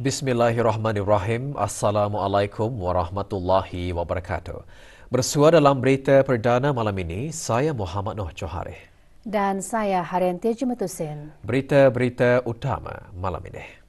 Bismillahirrahmanirrahim. Assalamualaikum warahmatullahi wabarakatuh. Bersua dalam berita perdana malam ini, saya Muhammad Noh Johari. Dan saya Haryanti Jumatusin. Berita-berita utama malam ini.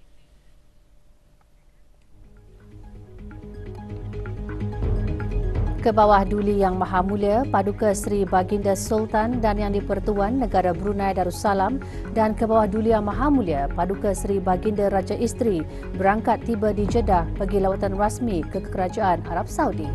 Ke bawah Duli Yang Maha Mulia Paduka Seri Baginda Sultan dan Yang di-Pertuan Negara Brunei Darussalam dan ke bawah Duli Yang Maha Mulia Paduka Seri Baginda Raja Isteri berangkat tiba di Jeddah pergi lawatan rasmi ke Kerajaan Arab Saudi.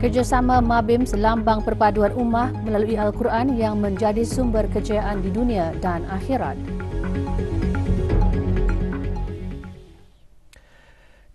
Kerjasama Mabims Lambang Perpaduan Ummah melalui Al-Quran yang menjadi sumber kejayaan di dunia dan akhirat.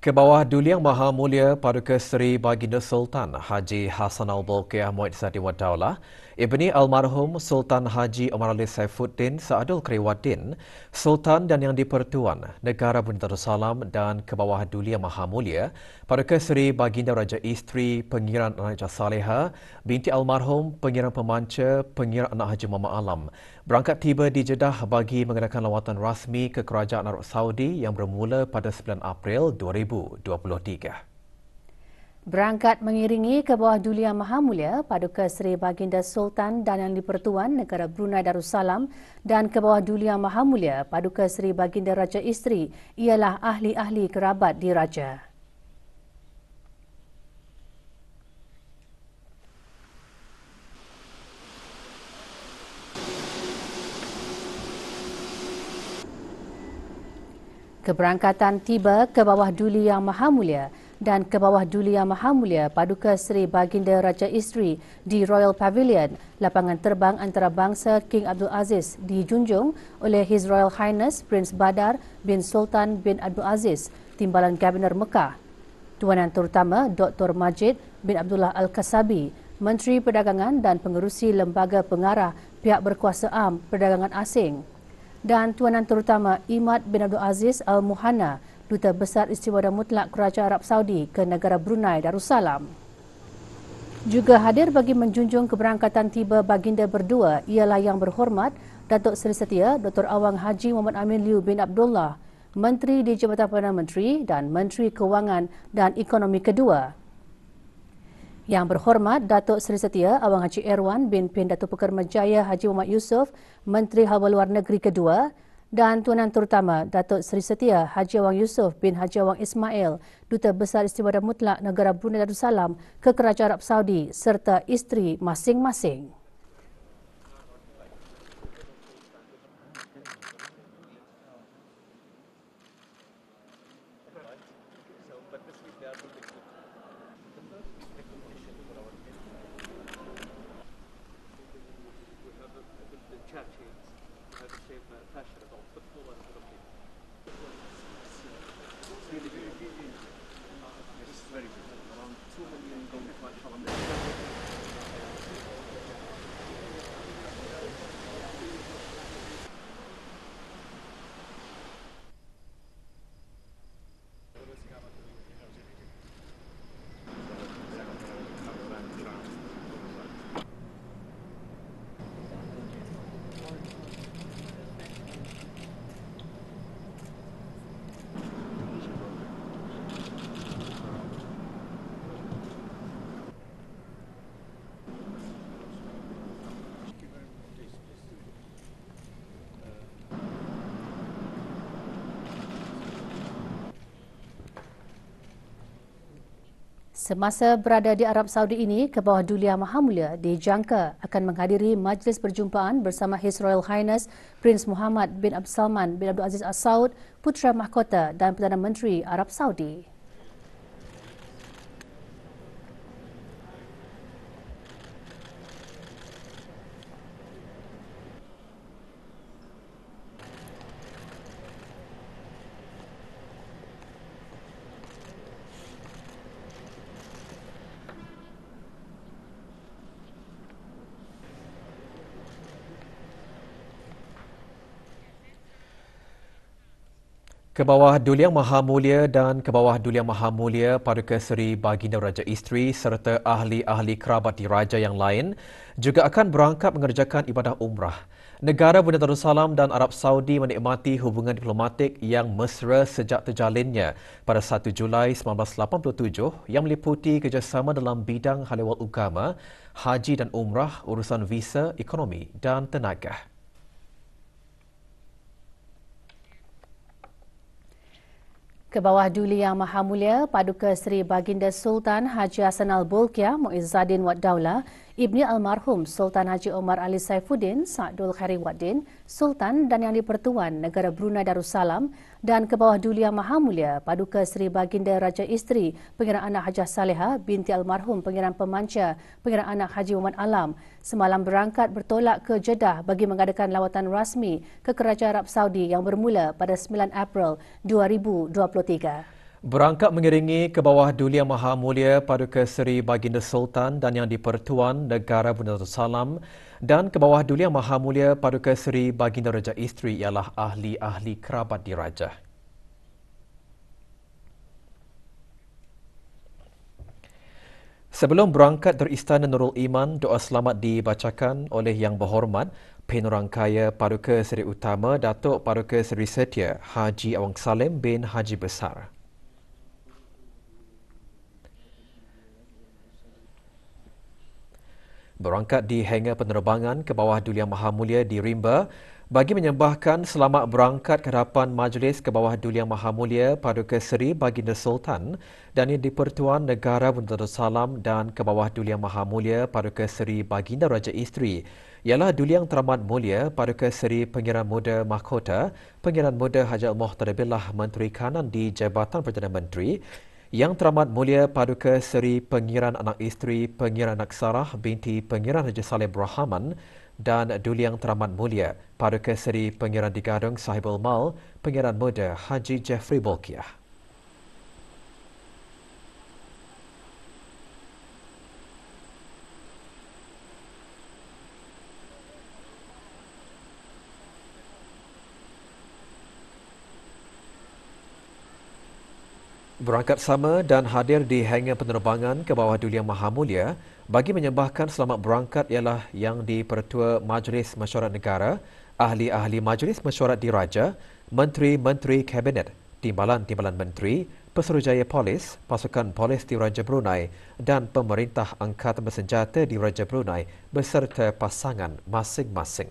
Ke bawah Duli Yang Maha Mulia Paduka Seri Baginda Sultan Haji Hassan Al-Bolkiah Muizzati Wad Daulah, Ibni Almarhum Sultan Haji Omar Ali Saifuddin Saadul Keriwaddin, Sultan dan Yang di-Pertuan Negara Brunei Darussalam dan ke bawah Duli Yang Maha Mulia Paduka Seri Baginda Raja Isteri Pengiran Anak Haji Saleha binti Almarhum Pengiran Pemanca Pengiran Anak Haji Muhammad Alam berangkat tiba di Jeddah bagi mengadakan lawatan rasmi ke Kerajaan Arab Saudi yang bermula pada 9 April 2023. Berangkat mengiringi ke bawah Duli Yang Maha Mulia Paduka Seri Baginda Sultan dan Yang di-Pertuan Negara Brunei Darussalam dan ke bawah Duli Yang Maha Mulia Paduka Seri Baginda Raja Isteri ialah ahli-ahli kerabat diraja. Keberangkatan tiba ke bawah Duli Yang Maha Mulia dan ke bawah Duli Yang Maha Mulia Paduka Seri Baginda Raja Isteri di Royal Pavilion, lapangan terbang antarabangsa King Abdul Aziz dijunjung oleh His Royal Highness Prince Badar bin Sultan bin Abdul Aziz, Timbalan Gabenor Mekah, Tuanan Terutama Dr. Majid bin Abdullah Al-Kasabi, Menteri Perdagangan dan Pengerusi Lembaga Pengarah Pihak Berkuasa Am Perdagangan Asing, dan Tuanan Terutama Imad bin Abdul Aziz Al-Muhanna, Duta Besar Istimewa Mutlak Kerajaan Arab Saudi ke negara Brunei Darussalam. Juga hadir bagi menjunjung keberangkatan tiba baginda berdua ialah Yang Berhormat Datuk Seri Setia Dr. Awang Haji Muhammad Amin Liu bin Abdullah, Menteri di Jabatan Perdana Menteri dan Menteri Kewangan dan Ekonomi kedua. Yang Berhormat Datuk Seri Setia Awang Haji Erwan bin Datuk Pekermajaya Haji Muhammad Yusof, Menteri Hal Luar Negeri kedua, dan Tuanan Terutama Datuk Seri Setia Haji Awang Yusof bin Haji Awang Ismail, Duta Besar Istimewa Mutlak Negara Brunei Darussalam ke Kerajaan Arab Saudi serta isteri masing-masing. Semasa berada di Arab Saudi ini, ke bawah Duli Yang Maha Mulia dijangka akan menghadiri majlis perjumpaan bersama His Royal Highness Prince Muhammad bin Abdul Salman bin Abdul Aziz Al Saud, Putera Mahkota dan Perdana Menteri Arab Saudi. Ke bawah Duli Yang Maha Mulia dan ke bawah Duli Yang Maha Mulia Paduka Seri Baginda Raja Isteri serta ahli-ahli kerabat diraja yang lain juga akan berangkat mengerjakan ibadah umrah. Negara Brunei Darussalam dan Arab Saudi menikmati hubungan diplomatik yang mesra sejak terjalinnya pada 1 Julai 1987 yang meliputi kerjasama dalam bidang hal ehwal agama, haji dan umrah, urusan visa, ekonomi dan tenaga. Ke bawah Duli Yang Maha Mulia Paduka Seri Baginda Sultan Haji Hassanal Bolkiah Muizzaddin Wad Daulah, Ibni Almarhum Sultan Haji Omar Ali Saifuddin Sa'dul Khairi Waddin, Sultan dan Yang di-Pertuan Negara Brunei Darussalam, dan ke bawah Duli Yang Maha Mulia Paduka Seri Baginda Raja Isteri Pengiran Anak Hajah Salehah binti Almarhum Pengiran Pemanca Pengiran Anak Haji Muhammad Alam semalam berangkat bertolak ke Jeddah bagi mengadakan lawatan rasmi ke Kerajaan Arab Saudi yang bermula pada 9 April 2023. Berangkat mengiringi ke bawah Duli Yang Maha Mulia Paduka Seri Baginda Sultan dan Yang di-Pertuan Negara Brunei Darussalam dan ke bawah Duli Yang Maha Mulia Paduka Seri Baginda Raja Isteri ialah ahli-ahli kerabat diraja. Sebelum berangkat dari Istana Nurul Iman, doa selamat dibacakan oleh Yang Berhormat Penurangkaya Paduka Seri Utama Datuk Paduka Seri Setia Haji Awang Salim bin Haji Besar. Berangkat di hangar penerbangan ke bawah Duli Yang Maha Mulia di Rimba bagi menyembahkan selamat berangkat ke hadapan majlis ke bawah Duli Yang Maha Mulia Paduka Seri Baginda Sultan dan Yang di-Pertuan Negara Brunei Darussalam dan ke bawah Duli Yang Maha Mulia Paduka Seri Baginda Raja Isteri ialah Duli Yang Teramat Mulia Paduka Seri Pengiran Muda Mahkota Pengiran Muda Haji Al-Muhtar Billah Menteri Kanan di Jabatan Perdana Menteri, Yang Teramat Mulia Paduka Seri Pengiran Anak Isteri Pengiran Anak Sarah binti Pengiran Haji Saleh Rahman dan Duli Yang Teramat Mulia Paduka Seri Pengiran di Gadong Sahibul Mal Pengiran Muda Haji Jeffrey Bolkiah. Berangkat sama dan hadir di hangar penerbangan ke bawah Duli Yang Maha Mulia bagi menyembahkan selamat berangkat ialah Yang di-Pertua Majlis Mesyuarat Negara, ahli-ahli Majlis Mesyuarat Diraja, menteri-menteri kabinet, timbalan-timbalan menteri, Pesuruhjaya Polis, Pasukan Polis Diraja Brunei dan Pemerintah Angkatan Bersenjata Diraja Brunei beserta pasangan masing-masing.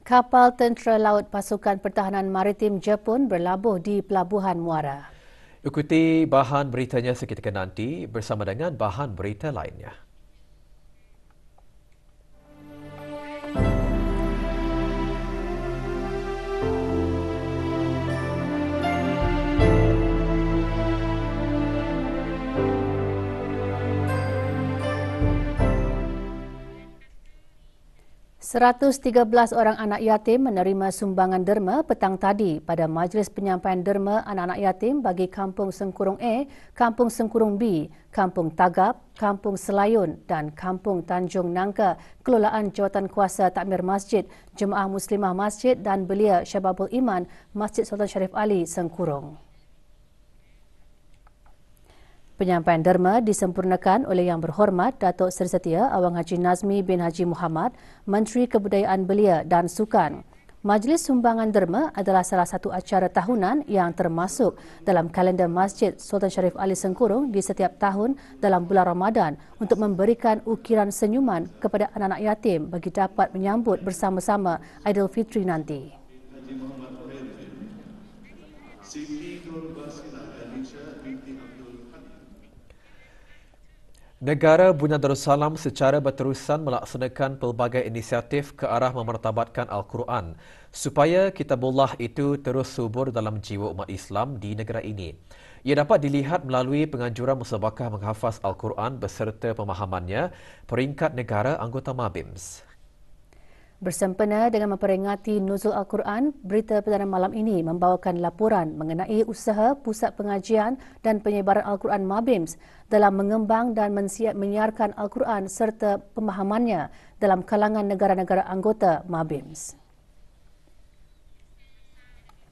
Kapal Tentera Laut Pasukan Pertahanan Maritim Jepun berlabuh di Pelabuhan Muara. Ikuti bahan beritanya seketika nanti bersama dengan bahan berita lainnya. ...113 orang anak yatim menerima sumbangan derma petang tadi pada Majlis Penyampaian Derma Anak-Anak Yatim bagi Kampung Sengkurung A, Kampung Sengkurung B, Kampung Tagap, Kampung Selayun dan Kampung Tanjung Nangka, kelolaan Jawatankuasa Takmir Masjid, Jemaah Muslimah Masjid dan Belia Syababul Iman, Masjid Sultan Syarif Ali, Sengkurung. Penyampaian derma disempurnakan oleh Yang Berhormat Datuk Seri Setia Awang Haji Nazmi bin Haji Muhammad, Menteri Kebudayaan Belia dan Sukan. Majlis Sumbangan Derma adalah salah satu acara tahunan yang termasuk dalam kalender Masjid Sultan Syarif Ali Sengkurung di setiap tahun dalam bulan Ramadan untuk memberikan ukiran senyuman kepada anak-anak yatim bagi dapat menyambut bersama-sama Aidilfitri nanti. Negara Brunei Darussalam secara berterusan melaksanakan pelbagai inisiatif ke arah memartabatkan Al-Quran supaya kitabullah itu terus subur dalam jiwa umat Islam di negara ini. Ia dapat dilihat melalui penganjuran musabakah menghafaz Al-Quran beserta pemahamannya peringkat negara anggota MABIMS. Bersempena dengan memperingati Nuzul Al-Quran, Berita Perdana malam ini membawakan laporan mengenai usaha Pusat Pengajian dan Penyebaran Al-Quran MABIMS dalam mengembang dan menyiarkan Al-Quran serta pemahamannya dalam kalangan negara-negara anggota MABIMS.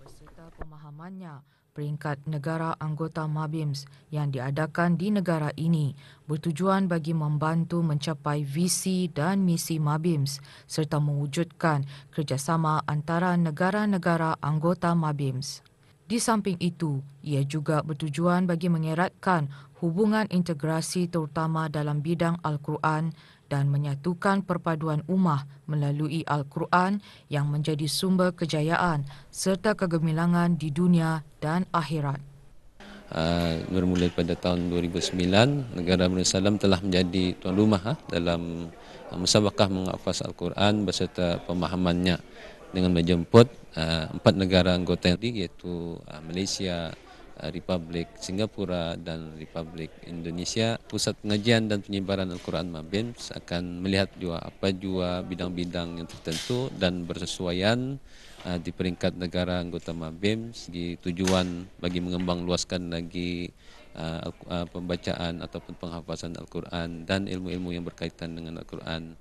Beserta pemahamannya, peringkat negara anggota MABIMS yang diadakan di negara ini bertujuan bagi membantu mencapai visi dan misi MABIMS serta mewujudkan kerjasama antara negara-negara anggota MABIMS. Di samping itu, ia juga bertujuan bagi mengeratkan hubungan integrasi terutama dalam bidang Al-Quran dan menyatukan perpaduan ummah melalui Al-Quran yang menjadi sumber kejayaan serta kegemilangan di dunia dan akhirat. Bermula pada tahun 2009, negara Brunei Darussalam telah menjadi tuan rumah dalam musabaqah menghafaz Al-Quran beserta pemahamannya dengan menjemput 4 negara anggota iaitu Malaysia, Republik Singapura dan Republik Indonesia. Pusat Pengajian dan Penyebaran Al-Quran MABIMS akan melihat apa bidang-bidang yang tertentu dan bersesuaian di peringkat negara anggota MABIMS di tujuan bagi mengembang luaskan lagi pembacaan ataupun penghafazan Al-Quran dan ilmu-ilmu yang berkaitan dengan Al-Quran.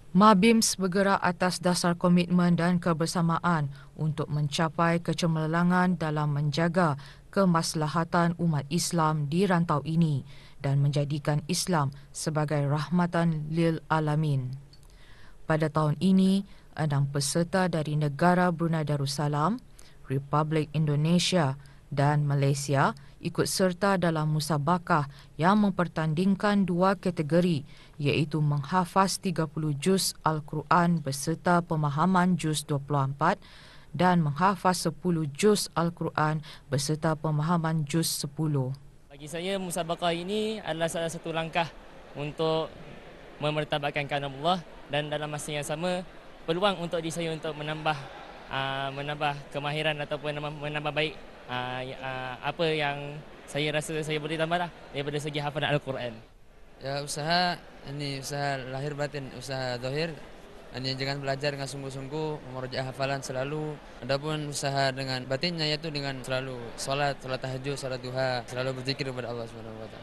MABIMS bergerak atas dasar komitmen dan kebersamaan untuk mencapai kecemerlangan dalam menjaga kemaslahatan umat Islam di rantau ini dan menjadikan Islam sebagai rahmatan lil alamin. Pada tahun ini, 6 peserta dari negara Brunei Darussalam, Republik Indonesia dan Malaysia ikut serta dalam musabaqah yang mempertandingkan 2 kategori iaitu menghafaz 30 juz Al-Quran beserta pemahaman juz 24 dan menghafaz 10 juz Al-Quran beserta pemahaman juz 10. Bagi saya, musabaqah ini adalah salah satu langkah untuk memertabatkan kalam Allah dan dalam masa yang sama peluang untuk diri saya untuk menambah kemahiran ataupun menambah baik apa yang saya rasa saya boleh tambah daripada segi hafalan Al-Quran. Ya, usaha lahir batin, usaha zahir. Jangan belajar dengan sungguh-sungguh, memurojaah hafalan selalu. Adapun usaha dengan batinnya yaitu dengan selalu salat tahajud, salat duha, selalu berzikir kepada Allah SWT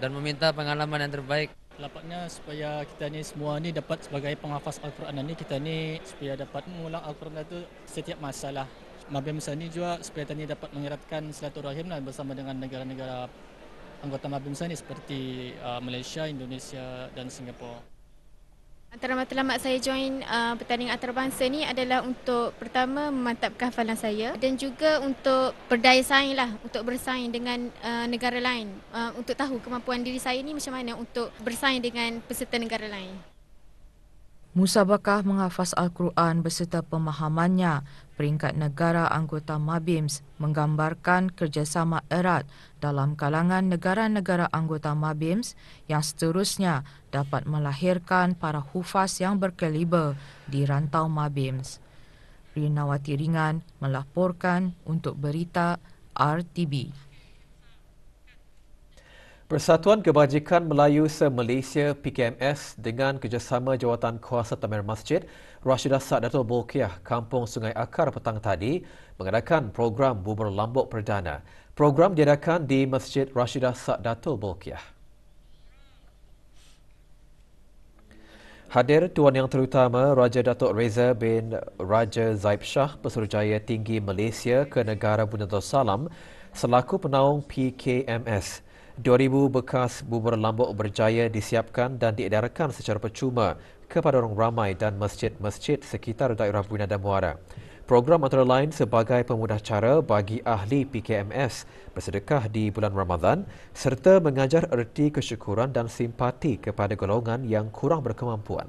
dan meminta pengalaman yang terbaik. Lapaknya supaya kita ni semua ni dapat sebagai penghafaz Al-Quran ni, kita ni supaya dapat mengulang Al-Quran itu setiap masalah. MABIMS ni juga supaya kita ni dapat mengeratkan silaturahim bersama dengan negara-negara anggota MABIMS ni seperti Malaysia, Indonesia dan Singapura. Antara matlamat saya join pertandingan antarabangsa ni adalah untuk pertama memantapkan hafalan saya dan juga untuk berdaya saing untuk bersaing dengan negara lain, untuk tahu kemampuan diri saya ni macam mana untuk bersaing dengan peserta negara lain. Musabaqah menghafaz Al-Quran beserta pemahamannya, peringkat negara anggota MABIMS menggambarkan kerjasama erat dalam kalangan negara-negara anggota MABIMS yang seterusnya dapat melahirkan para hufaz yang berkaliber di rantau MABIMS. Rinawati Ringan melaporkan untuk Berita RTB. Persatuan Kebajikan Melayu se-Malaysia PKMS dengan kerjasama Jawatan Kuasa Tamir Masjid Rashidah Sad Datul Bolkiah Kampung Sungai Akar petang tadi mengadakan program bubur lambuk perdana. Program diadakan di Masjid Rashidah Sad Datul Bolkiah. Hadir Tuan Yang Terutama Raja Datuk Reza bin Raja Zaib Shah Pesuruhjaya Tinggi Malaysia ke Negara Brunei Darussalam selaku penaung PKMS. 2,000 bekas bubur lambuk berjaya disiapkan dan diedarkan secara percuma kepada orang ramai dan masjid-masjid sekitar daerah Brunei dan Muara. Program antara lain sebagai pemudah cara bagi ahli PKMS bersedekah di bulan Ramadan serta mengajar erti kesyukuran dan simpati kepada golongan yang kurang berkemampuan.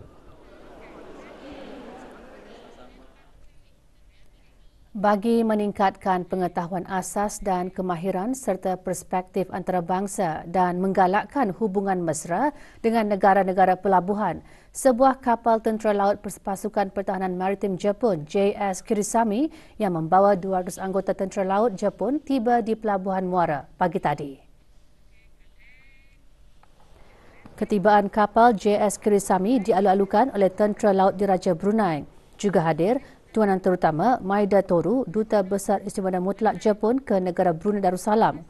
Bagi meningkatkan pengetahuan asas dan kemahiran serta perspektif antarabangsa dan menggalakkan hubungan mesra dengan negara-negara pelabuhan, sebuah kapal tentera laut Pasukan Pertahanan Maritim Jepun JS Kirisami yang membawa 200 anggota tentera laut Jepun tiba di Pelabuhan Muara pagi tadi. Ketibaan kapal JS Kerisami dialu-alukan oleh Tentera Laut Diraja Brunei. Juga hadir Tuanan Terutama Maida Toru, Duta Besar Istimewa Mutlak Jepun ke negara Brunei Darussalam.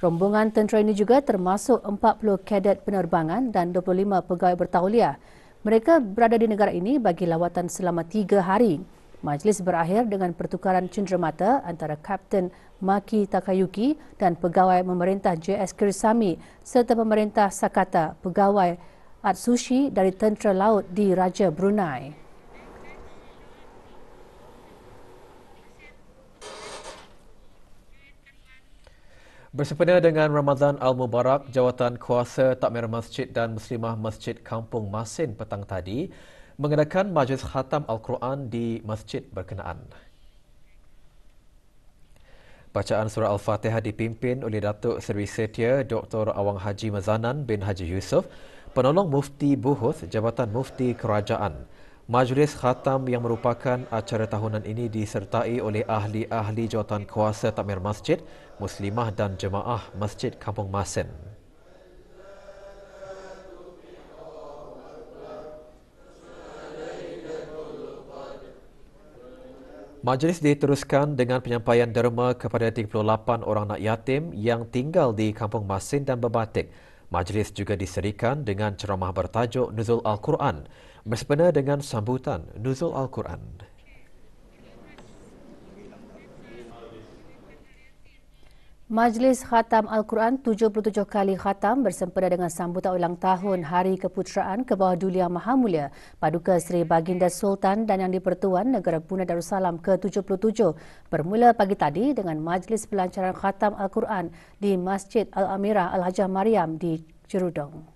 Rombongan tentera ini juga termasuk 40 kadet penerbangan dan 25 pegawai bertauliah. Mereka berada di negara ini bagi lawatan selama 3 hari. Majlis berakhir dengan pertukaran cenderamata antara Kapten Maki Takayuki dan pegawai memerintah JS Kerisami serta pemerintah Sakata pegawai Atsushi dari Tentera Laut di Raja Brunei. Bersempena dengan Ramadan Al-Mubarak, Jawatan Kuasa Takmir Masjid dan Muslimah Masjid Kampung Masin petang tadi mengadakan majlis khatam Al-Quran di masjid berkenaan. Bacaan surah Al-Fatihah dipimpin oleh Datuk Seri Setia Dr. Awang Haji Mazanan bin Haji Yusof, penolong Mufti Buhuth Jabatan Mufti Kerajaan. Majlis khatam yang merupakan acara tahunan ini disertai oleh ahli-ahli jawatan kuasa takmir masjid, muslimah dan jemaah Masjid Kampung Masin. Majlis diteruskan dengan penyampaian derma kepada 38 orang anak yatim yang tinggal di Kampung Masin dan Berbatik. Majlis juga diserikan dengan ceramah bertajuk Nuzul Al-Quran bersempena dengan sambutan Nuzul Al-Quran. Majlis Khatam Al-Quran 77 kali khatam bersempena dengan sambutan ulang tahun Hari Keputeraan ke bawah Duli Yang Maha Mulia Paduka Seri Baginda Sultan dan Yang di-Pertuan Negara Brunei Darussalam ke-77 bermula pagi tadi dengan majlis pelancaran Khatam Al-Quran di Masjid Al-Amirah Al-Hajah Mariam di Jerudong.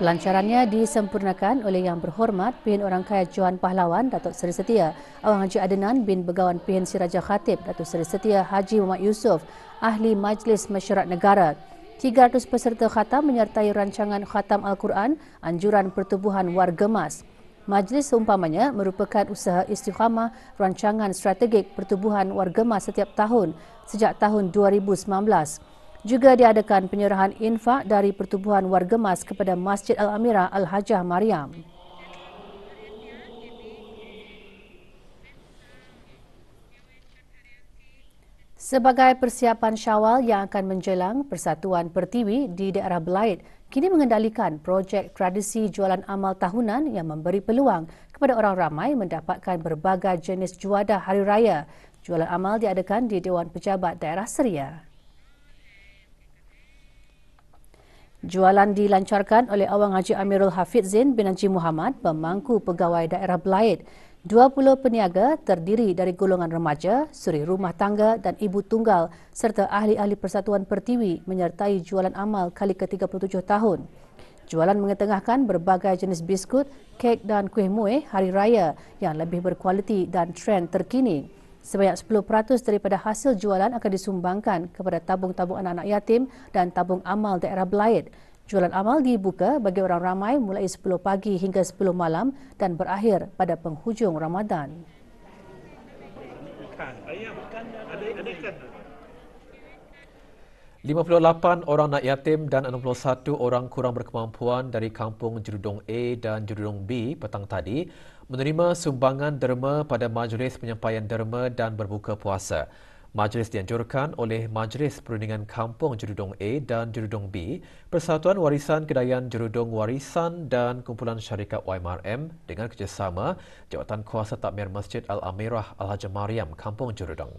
Pelancarannya disempurnakan oleh Yang Berhormat Pihn Orang Kaya Johan Pahlawan Datuk Seri Setia Awang Haji Adenan bin Begawan Pihn Si Raja Khatib Datuk Seri Setia Haji Muhammad Yusof, Ahli Majlis Mesyuarat Negara. 300 peserta khatam menyertai rancangan Khatam Al-Quran Anjuran Pertubuhan Wargemas. Majlis seumpamanya merupakan usaha istiqamah rancangan strategik pertubuhan wargemas setiap tahun sejak tahun 2019. Juga diadakan penyerahan infak dari Pertubuhan Wargemas kepada Masjid Al-Amirah Al-Hajah Mariam. Sebagai persiapan Syawal yang akan menjelang, Persatuan Pertiwi di daerah Belait kini mengendalikan projek tradisi jualan amal tahunan yang memberi peluang kepada orang ramai mendapatkan berbagai jenis juadah Hari Raya. Jualan amal diadakan di Dewan Pejabat Daerah Seria. Jualan dilancarkan oleh Awang Haji Amirul Hafizin bin Haji Muhammad, pemangku pegawai daerah Belait. 20 peniaga terdiri dari golongan remaja, suri rumah tangga dan ibu tunggal serta ahli-ahli Persatuan Pertiwi menyertai jualan amal kali ke-37 tahun. Jualan mengetengahkan berbagai jenis biskut, kek dan kuih muih Hari Raya yang lebih berkualiti dan trend terkini. Sebanyak 10% daripada hasil jualan akan disumbangkan kepada tabung-tabung anak-anak yatim dan tabung amal daerah Belait. Jualan amal dibuka bagi orang ramai mulai 10 pagi hingga 10 malam dan berakhir pada penghujung Ramadan. 58 orang anak yatim dan 61 orang kurang berkemampuan dari kampung Jerudong A dan Jerudong B petang tadi menerima sumbangan derma pada majlis penyampaian derma dan berbuka puasa. Majlis dianjurkan oleh Majlis Perundingan Kampung Jerudong A dan Jerudong B, Persatuan Warisan Kedayaan Jerudong Warisan dan Kumpulan Syarikat YMRM dengan kerjasama Jawatan Kuasa Takmir Masjid Al-Amirah Al-Hajah Mariam, Kampung Jerudong.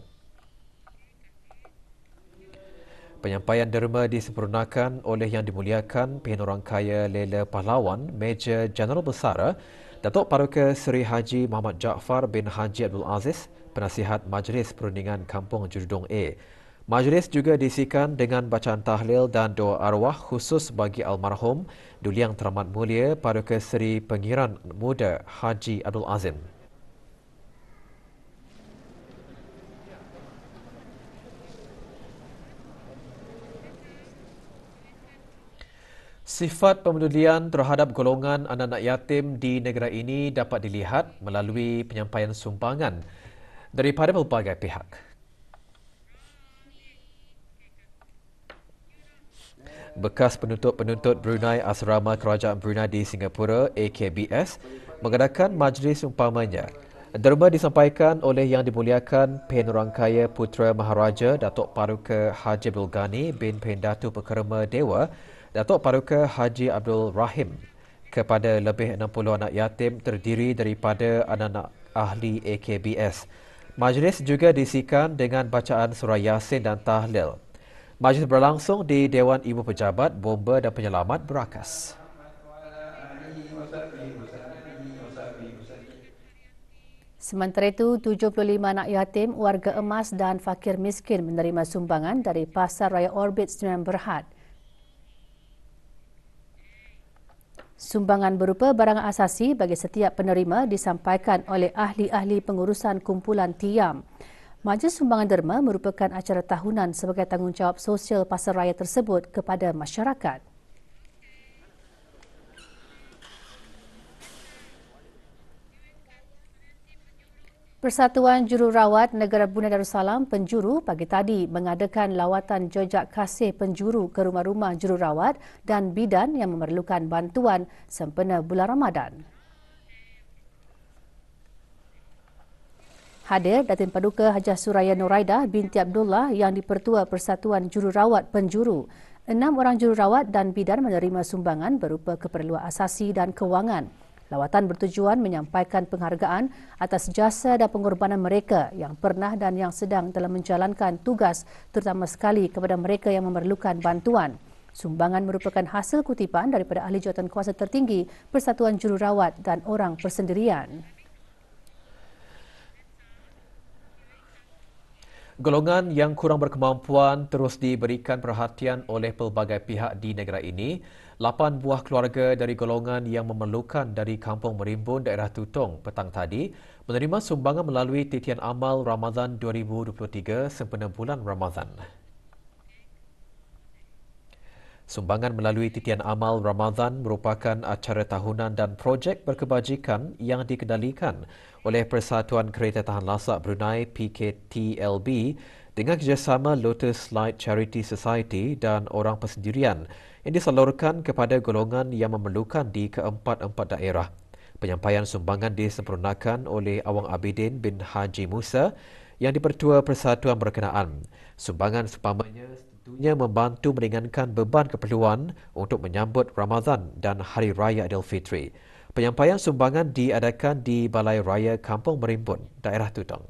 Penyampaian derma disempurnakan oleh Yang Dimuliakan Pihn Orang Kaya Lela Pahlawan, Major Jeneral Besar Datuk Paduka Seri Haji Muhammad Jaafar bin Haji Abdul Aziz, Penasihat Majlis Perundingan Kampung Jerudong A. Majlis juga diisikan dengan bacaan tahlil dan doa arwah khusus bagi almarhum Duli Yang Teramat Mulia Paduka Seri Pengiran Muda Haji Abdul Azim. Sifat pemedulian terhadap golongan anak-anak yatim di negara ini dapat dilihat melalui penyampaian sumbangan daripada pelbagai pihak. Bekas penuntut-penuntut Brunei Asrama Kerajaan Brunei di Singapura AKBS mengadakan majlis umpamanya. Derma disampaikan oleh Yang Dimuliakan Penerangkaya Putera Maharaja Datuk Paduka Haji Abdul Ghani bin Pendatu Pekerma Dewa Datuk Paduka Haji Abdul Rahim kepada lebih 60 anak yatim terdiri daripada anak-anak ahli AKBS. Majlis juga diisikan dengan bacaan surah Yasin dan tahlil. Majlis berlangsung di Dewan Ibu Pejabat, Bomba dan Penyelamat Berakas. Sementara itu, 75 anak yatim, warga emas dan fakir miskin menerima sumbangan dari Pasar Raya Orbit Sdn Berhad. Sumbangan berupa barang asasi bagi setiap penerima disampaikan oleh ahli-ahli pengurusan kumpulan Tiam. Majlis Sumbangan Derma merupakan acara tahunan sebagai tanggungjawab sosial pasar raya tersebut kepada masyarakat. Persatuan Jururawat Negara Brunei Darussalam Penjuru pagi tadi mengadakan lawatan jejak kasih penjuru ke rumah-rumah jururawat dan bidan yang memerlukan bantuan sempena bulan Ramadan. Hadir Datin Paduka Hajah Suraya Nuraidah binti Abdullah yang dipertua Persatuan Jururawat Penjuru. 6 orang jururawat dan bidan menerima sumbangan berupa keperluan asasi dan kewangan. Lawatan bertujuan menyampaikan penghargaan atas jasa dan pengorbanan mereka yang pernah dan yang sedang dalam menjalankan tugas, terutama sekali kepada mereka yang memerlukan bantuan. Sumbangan merupakan hasil kutipan daripada ahli jawatan kuasa tertinggi Persatuan Jururawat dan orang persendirian. Golongan yang kurang berkemampuan terus diberikan perhatian oleh pelbagai pihak di negara ini. 8 buah keluarga dari golongan yang memerlukan dari Kampung Merimbun, daerah Tutong petang tadi menerima sumbangan melalui titian amal Ramadan 2023 sempena bulan Ramadan. Sumbangan melalui titian amal Ramadan merupakan acara tahunan dan projek berkebajikan yang dikendalikan oleh Persatuan Kereta Tahan Lasak Brunei PKTLB dengan kerjasama Lotus Light Charity Society dan orang persendirian yang disalurkan kepada golongan yang memerlukan di keempat-empat daerah. Penyampaian sumbangan disempurnakan oleh Awang Abidin bin Haji Musa yang dipertua persatuan berkenaan. Sumbangan seumpamanya tentunya membantu meringankan beban keperluan untuk menyambut Ramadan dan Hari Raya Aidilfitri. Penyampaian sumbangan diadakan di Balai Raya Kampung Merimbun, daerah Tutong.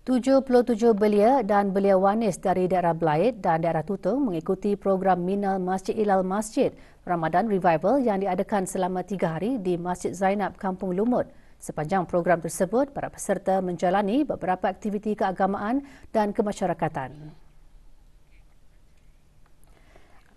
77 belia dan belia wanis dari daerah Belait dan daerah Tutong mengikuti program Minal Masjid Ilal Masjid Ramadan Revival yang diadakan selama 3 hari di Masjid Zainab, Kampung Lumut. Sepanjang program tersebut, para peserta menjalani beberapa aktiviti keagamaan dan kemasyarakatan.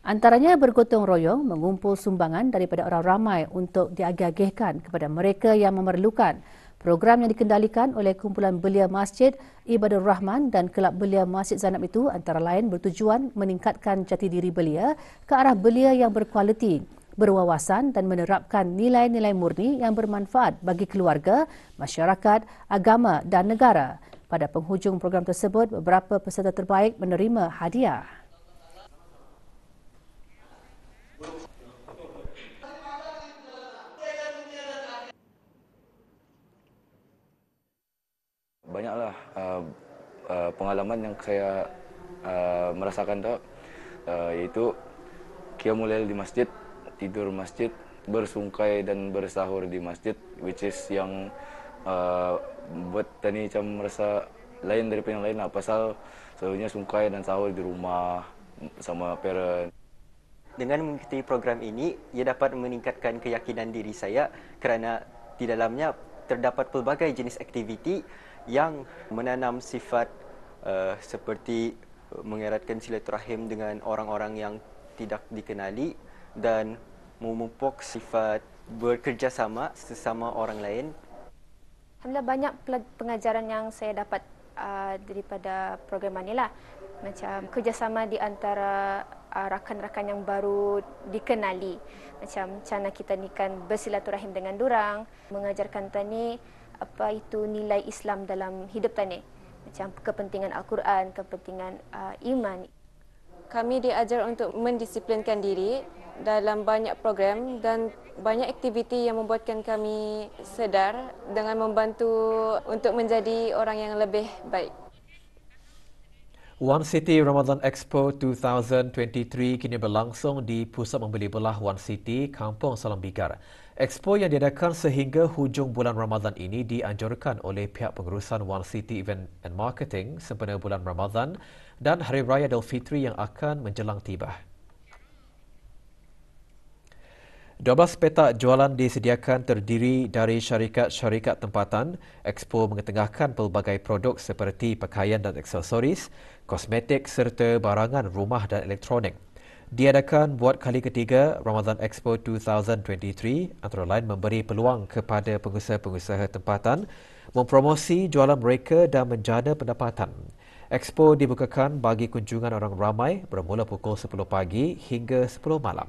Antaranya bergotong royong mengumpul sumbangan daripada orang ramai untuk diagih-agihkan kepada mereka yang memerlukan. Program yang dikendalikan oleh kumpulan belia Masjid Ibadur Rahman dan Kelab Belia Masjid Zainab itu antara lain bertujuan meningkatkan jati diri belia ke arah belia yang berkualiti, berwawasan dan menerapkan nilai-nilai murni yang bermanfaat bagi keluarga, masyarakat, agama dan negara. Pada penghujung program tersebut, beberapa peserta terbaik menerima hadiah. Banyaklah pengalaman yang saya merasakan tu, iaitu qiyamul lail di masjid, tidur masjid, bersungkai dan bersahur di masjid, which is yang buat tani macam merasa lain daripada yang lain lah, pasal selalunya sungkai dan sahur di rumah sama parent. Dengan mengikuti program ini, ia dapat meningkatkan keyakinan diri saya kerana di dalamnya terdapat pelbagai jenis aktiviti yang menanam sifat seperti mengeratkan silaturahim dengan orang-orang yang tidak dikenali dan memupuk sifat bekerjasama sesama orang lain. Alhamdulillah banyak pengajaran yang saya dapat daripada program ini lah. macam kerjasama di antara rakan-rakan yang baru dikenali. Macam cara kita ni kan bersilaturahim dengan dorang, mengajarkan tani apa itu nilai Islam dalam hidup tani. Macam kepentingan Al-Quran, kepentingan iman. Kami diajar untuk mendisiplinkan diri dalam banyak program dan banyak aktiviti yang membuatkan kami sedar dengan membantu untuk menjadi orang yang lebih baik. One City Ramadan Expo 2023 kini berlangsung di Pusat Membeli Belah One City, Kampung Salam Bigar. Expo yang diadakan sehingga hujung bulan Ramadan ini dianjurkan oleh pihak pengurusan One City Event and Marketing sempena bulan Ramadan dan Hari Raya Aidilfitri yang akan menjelang tiba. 12 petak jualan disediakan terdiri dari syarikat-syarikat tempatan. Expo mengetengahkan pelbagai produk seperti pakaian dan aksesoris, kosmetik serta barangan rumah dan elektronik. Diadakan buat kali ketiga, Ramadan Expo 2023 antara lain memberi peluang kepada pengusaha-pengusaha tempatan mempromosi jualan mereka dan menjana pendapatan. Expo dibukakan bagi kunjungan orang ramai bermula pukul 10 pagi hingga 10 malam.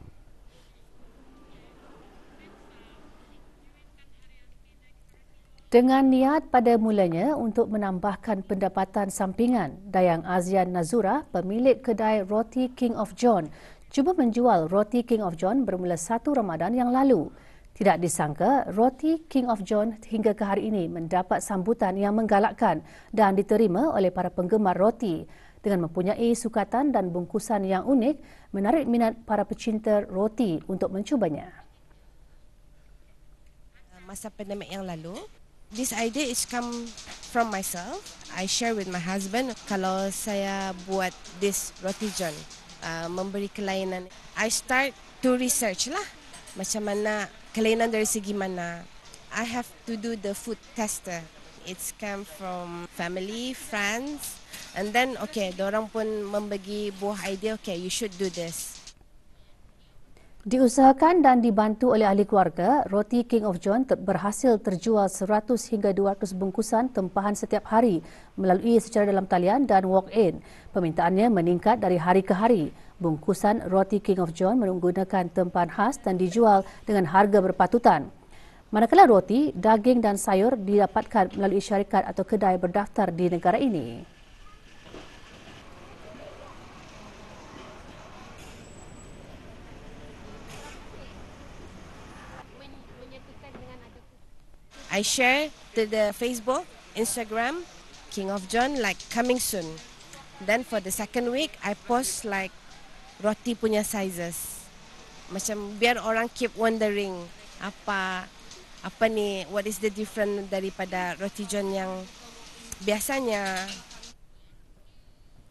Dengan niat pada mulanya untuk menambahkan pendapatan sampingan, Dayang Azian Nazura, pemilik kedai Roti King of John, cuba menjual Roti King of John bermula 1 Ramadan yang lalu. Tidak disangka, Roti King of John hingga ke hari ini mendapat sambutan yang menggalakkan dan diterima oleh para penggemar roti. Dengan mempunyai sukatan dan bungkusan yang unik, menarik minat para pecinta roti untuk mencubanya. Masa pandemik yang lalu, this idea is come from myself. I share with my husband kalau saya buat this Roti John, memberi kelainan. I start to research lah macam mana kelainan dari segi mana. I have to do the food tester. It's come from family, friends, and then okay, dorang pun membagi buah idea. Okay, you should do this. Diusahakan dan dibantu oleh ahli keluarga, Roti King of John berhasil terjual 100 hingga 200 bungkusan tempahan setiap hari melalui secara dalam talian dan walk-in. Permintaannya meningkat dari hari ke hari. Bungkusan Roti King of John menggunakan tempahan khas dan dijual dengan harga berpatutan. Manakala roti, daging dan sayur didapatkan melalui syarikat atau kedai berdaftar di negara ini. I share to the Facebook, Instagram, King of John like coming soon. Then for the second week, I post like roti punya sizes. Macam biar orang keep wondering apa ni, what is the different daripada Roti John yang biasanya.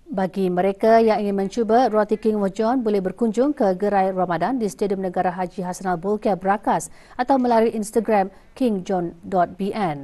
Bagi mereka yang ingin mencuba, Roti King of John boleh berkunjung ke gerai Ramadan di Stadium Negara Haji Hassanal Bolkiah Berakas atau melalui Instagram kingjohn.bn.